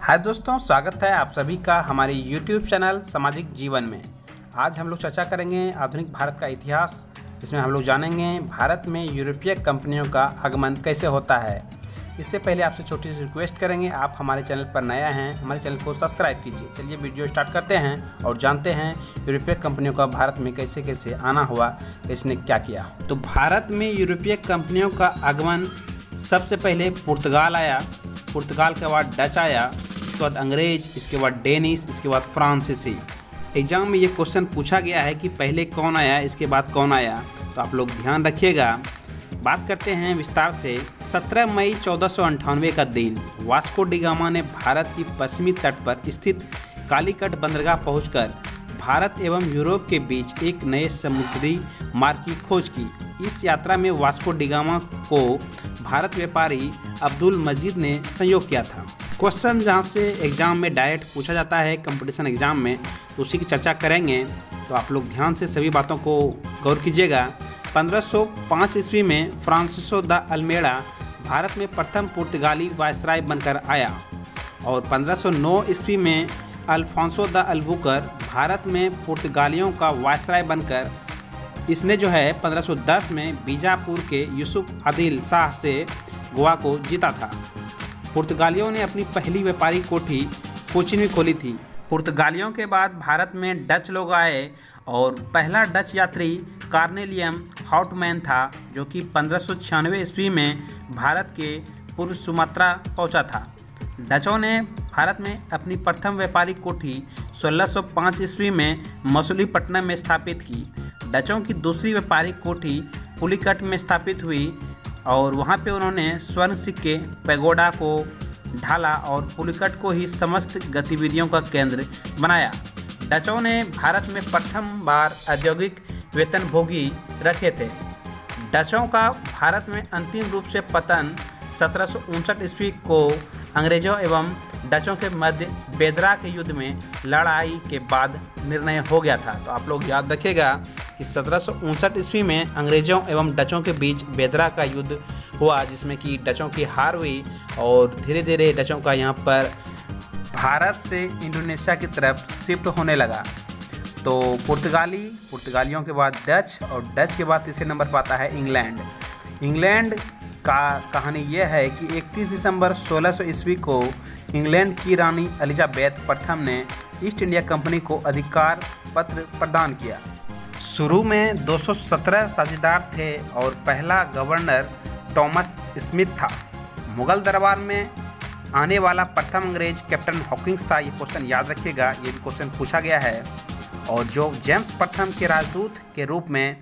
हाय दोस्तों, स्वागत है आप सभी का हमारे YouTube चैनल सामाजिक जीवन में। आज हम लोग चर्चा करेंगे आधुनिक भारत का इतिहास। इसमें हम लोग जानेंगे भारत में यूरोपीय कंपनियों का आगमन कैसे होता है। इससे पहले आपसे छोटी सी रिक्वेस्ट करेंगे, आप हमारे चैनल पर नया हैं, हमारे चैनल को सब्सक्राइब कीजिए। चलिए वीडियो स्टार्ट करते हैं और जानते हैं यूरोपीय कंपनियों का भारत में कैसे कैसे आना हुआ, इसने क्या किया। तो भारत में यूरोपीय कंपनियों का आगमन सबसे पहले पुर्तगाल आया, पुर्तगाल के बाद डच आया, इसके बाद अंग्रेज, इसके बाद डेनिश, इसके बाद फ्रांसीसी। एग्जाम में ये क्वेश्चन पूछा गया है कि पहले कौन आया, इसके बाद कौन आया, तो आप लोग ध्यान रखिएगा। बात करते हैं विस्तार से। 17 मई 1498 का दिन वास्को डी गामा ने भारत की पश्चिमी तट पर स्थित कालीकट बंदरगाह पहुंचकर भारत एवं यूरोप के बीच एक नए समुद्री मार्ग की खोज की। इस यात्रा में वास्को डी गामा को भारत व्यापारी अब्दुल मजीद ने सहयोग किया था। क्वेश्चन जहां से एग्जाम में डायरेक्ट पूछा जाता है कंपटीशन एग्जाम में, तो उसी की चर्चा करेंगे। तो आप लोग ध्यान से सभी बातों को गौर कीजिएगा। 1505 ईस्वी में फ्रांसिसो द अल्मेड़ा भारत में प्रथम पुर्तगाली वायसराय बनकर आया और 1509 ईस्वी में अल्फांसो द अल्बुकर भारत में पुर्तगालियों का वायसराय बनकर इसने 1510 में बीजापुर के यूसुफ आदिल शाह से गोवा को जीता था। पुर्तगालियों ने अपनी पहली व्यापारी कोठी कोचीन में खोली थी। पुर्तगालियों के बाद भारत में डच लोग आए और पहला डच यात्री कार्नेलियम हाउटमैन था, जो कि 1596 ईस्वी में भारत के पूर्व सुमात्रा पहुंचा था। डचों ने भारत में अपनी प्रथम व्यापारी कोठी 1605 ईस्वी में मसूलीपट्टनम में स्थापित की। डचों की दूसरी व्यापारी कोठी पुलिकट में स्थापित हुई और वहाँ पे उन्होंने स्वर्ण सिक्के, पैगोडा को ढाला और पुलिकट को ही समस्त गतिविधियों का केंद्र बनाया। डचों ने भारत में प्रथम बार औद्योगिक वेतनभोगी रखे थे। डचों का भारत में अंतिम रूप से पतन 1759 ईस्वी को अंग्रेजों एवं डचों के मध्य बेदरा के युद्ध में लड़ाई के बाद निर्णय हो गया था। तो आप लोग याद रखिएगा कि 1759 ईस्वी में अंग्रेजों एवं डचों के बीच बेदरा का युद्ध हुआ, जिसमें कि डचों की हार हुई और धीरे धीरे डचों का यहाँ पर भारत से इंडोनेशिया की तरफ शिफ्ट होने लगा। तो पुर्तगालियों के बाद डच और डच के बाद तीसरे नंबर पर आता है इंग्लैंड। इंग्लैंड का कहानी यह है कि 31 दिसंबर 1600 ईस्वी को इंग्लैंड की रानी एलिजाबेथ प्रथम ने ईस्ट इंडिया कंपनी को अधिकार पत्र प्रदान किया। शुरू में 217 साझेदार थे और पहला गवर्नर थॉमस स्मिथ था। मुगल दरबार में आने वाला प्रथम अंग्रेज कैप्टन हॉकिंस था। ये क्वेश्चन याद रखिएगा, ये क्वेश्चन पूछा गया है। और जो जेम्स प्रथम के राजदूत के रूप में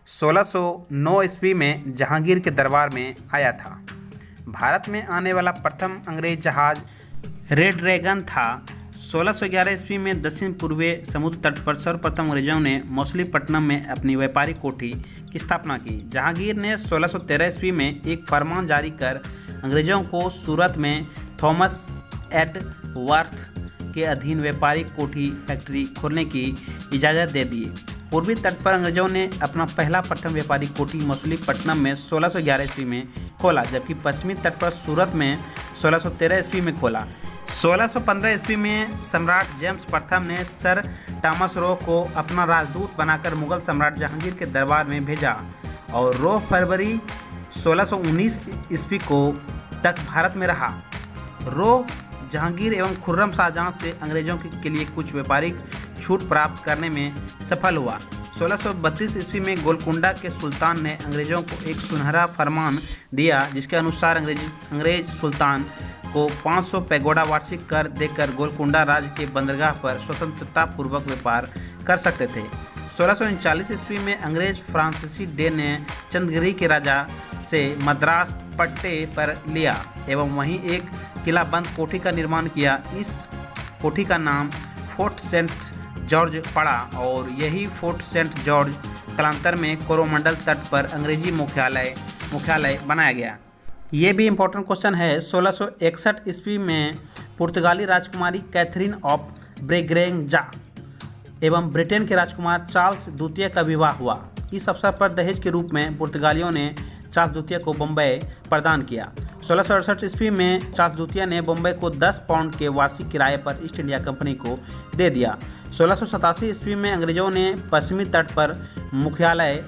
1609 ईस्वी में जहांगीर के दरबार में आया था। भारत में आने वाला प्रथम अंग्रेज जहाज रेड ड्रैगन था। 1611 ईस्वी में दक्षिण पूर्वी समुद्र तट पर सर्वप्रथम अंग्रेजों ने मसूलीपट्टनम में अपनी व्यापारी कोठी की स्थापना की। जहांगीर ने 1613 ईस्वी में एक फरमान जारी कर अंग्रेजों को सूरत में थॉमस एडवर्थ के अधीन व्यापारी कोठी फैक्ट्री खोलने की इजाज़त दे दी। पूर्वी तट पर अंग्रेजों ने अपना पहला प्रथम व्यापारी कोठी मसूलीपट्टनम में 1611 ईस्वी में खोला, जबकि पश्चिमी तट पर सूरत में 1613 ईस्वी में खोला। 1615 ईस्वी में सम्राट जेम्स प्रथम ने सर टॉमस रो को अपना राजदूत बनाकर मुगल सम्राट जहांगीर के दरबार में भेजा और रो फरवरी 1619 ईस्वी को तक भारत में रहा। रो जहांगीर एवं खुर्रम शाहजहां से अंग्रेजों के लिए कुछ व्यापारिक छूट प्राप्त करने में सफल हुआ। 1632 ईस्वी में गोलकुंडा के सुल्तान ने अंग्रेजों को एक सुनहरा फरमान दिया, जिसके अनुसार अंग्रेज सुल्तान को 500 पैगोडा वार्षिक कर देकर गोलकुंडा राज्य के बंदरगाह पर स्वतंत्रता पूर्वक व्यापार कर सकते थे। 1639 ईस्वी में अंग्रेज फ्रांसीसी डे ने चंद्रगिरी के राजा से मद्रास पट्टे पर लिया एवं वहीं एक किलाबंद कोठी का निर्माण किया। इस कोठी का नाम फोर्ट सेंट जॉर्ज पड़ा और यही फोर्ट सेंट जॉर्ज कालांतर में कोरोमंडल तट पर अंग्रेजी मुख्यालय बनाया गया। ये भी इम्पोर्टेंट क्वेश्चन है। 1661 ईस्वी में पुर्तगाली राजकुमारी कैथरीन ऑफ ब्रेग्रेंजा एवं ब्रिटेन के राजकुमार चार्ल्स द्वितीय का विवाह हुआ। इस अवसर पर दहेज के रूप में पुर्तगालियों ने चार्ल्स द्वितीय को बम्बई प्रदान किया। 1668 ईस्वी में चार्ल्स द्वितीय ने बम्बई को 10 पाउंड के वार्षिक किराए पर ईस्ट इंडिया कंपनी को दे दिया। 1687 ईस्वी में अंग्रेजों ने पश्चिमी तट पर मुख्यालय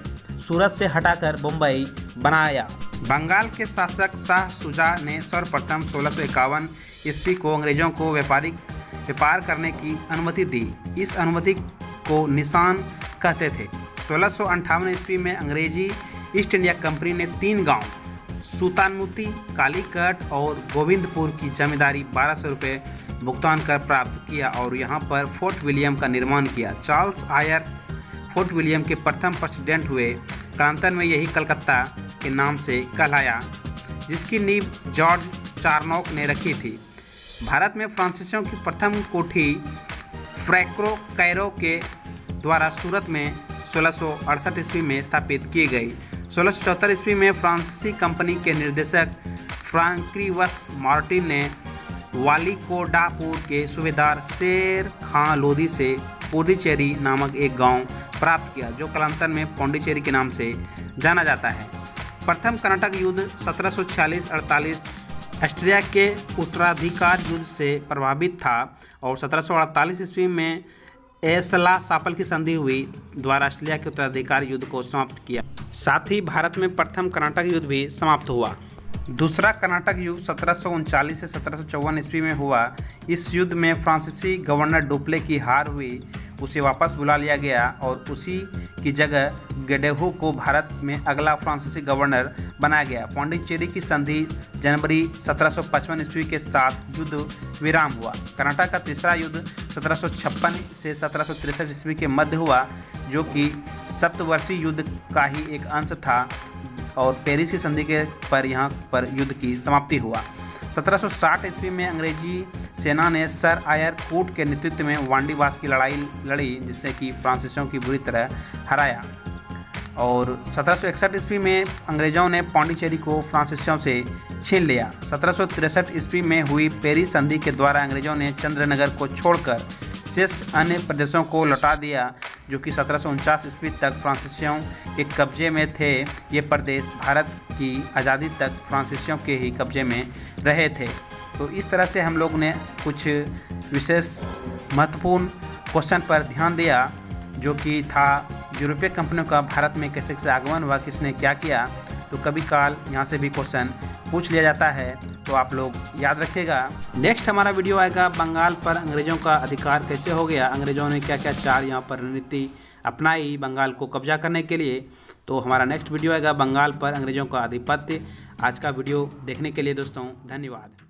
सूरत से हटाकर बम्बई बनाया। बंगाल के शासक शाह शुजा ने सर्वप्रथम 1651 ईस्वी को अंग्रेजों को व्यापार करने की अनुमति दी। इस अनुमति को निशान कहते थे। 1658 ईस्वी में अंग्रेजी ईस्ट इंडिया कंपनी ने 3 गांव सुल्तानमुती, कालीकट और गोविंदपुर की जमींदारी 1200 रुपये भुगतान कर प्राप्त किया और यहां पर फोर्ट विलियम का निर्माण किया। चार्ल्स आयर फोर्ट विलियम के प्रथम प्रेसिडेंट हुए। कालांतर में यही कलकत्ता के नाम से कहलाया, जिसकी नींव जॉर्ज चारनॉक ने रखी थी। भारत में फ्रांसीसियों की प्रथम कोठी फ्रैंको कैरो के द्वारा सूरत में 1668 ईस्वी में स्थापित की गई। 1674 ईस्वी में फ्रांसीसी कंपनी के निर्देशक फ्रांक्रिवस मार्टिन ने वालीकोडापुर के सूबेदार शेर खां लोधी से पुडुचेरी नामक एक गांव प्राप्त किया, जो कालांतर में पांडिचेरी के नाम से जाना जाता है। प्रथम कर्नाटक युद्ध 1746-48 ऑस्ट्रिया के उत्तराधिकार युद्ध से प्रभावित था और 1748 ईस्वी में एसला सापल की संधि हुई द्वारा ऑस्ट्रेलिया के उत्तराधिकार युद्ध को समाप्त किया। साथ ही भारत में प्रथम कर्नाटक युद्ध भी समाप्त हुआ। दूसरा कर्नाटक युद्ध 1739 से 1754 ईस्वी में हुआ। इस युद्ध में फ्रांसीसी गवर्नर डुप्ले की हार हुई, उसे वापस बुला लिया गया और उसी की जगह गेडेहू को भारत में अगला फ्रांसीसी गवर्नर बनाया गया। पांडिचेरी की संधि जनवरी 1755 ईस्वी के साथ युद्ध विराम हुआ। कर्नाटक का तीसरा युद्ध 1756 से 1763 ईस्वी के मध्य हुआ, जो कि सप्तवर्षीय युद्ध का ही एक अंश था और पेरिस की संधि के पर यहाँ पर युद्ध की समाप्ति हुआ। 1760 ईस्वी में अंग्रेजी सेना ने सर आयर कूट के नेतृत्व में वांडीवास की लड़ाई लड़ी, जिससे कि फ्रांसीसियों की बुरी तरह हराया। और 1761 ईस्वी में अंग्रेजों ने पांडिचेरी को फ्रांसीसियों से छीन लिया। 1763 ईस्वी में हुई पेरिस संधि के द्वारा अंग्रेजों ने चंद्रनगर को छोड़कर शेष अन्य प्रदेशों को लौटा दिया, जो कि 1749 ईस्वी तक फ्रांसीसियों के कब्जे में थे। ये प्रदेश भारत की आज़ादी तक फ्रांसीसियों के ही कब्जे में रहे थे। तो इस तरह से हम लोग ने कुछ विशेष महत्वपूर्ण क्वेश्चन पर ध्यान दिया, जो कि था यूरोपीय कंपनियों का भारत में कैसे कैसे आगमन हुआ, किसने क्या किया। तो कभी काल यहाँ से भी क्वेश्चन पूछ लिया जाता है, तो आप लोग याद रखिएगा। नेक्स्ट हमारा वीडियो आएगा बंगाल पर अंग्रेज़ों का अधिकार कैसे हो गया, अंग्रेज़ों ने क्या क्या चार यहाँ पर रणनीति अपनाई बंगाल को कब्जा करने के लिए। तो हमारा नेक्स्ट वीडियो आएगा बंगाल पर अंग्रेज़ों का आधिपत्य। आज का वीडियो देखने के लिए दोस्तों धन्यवाद।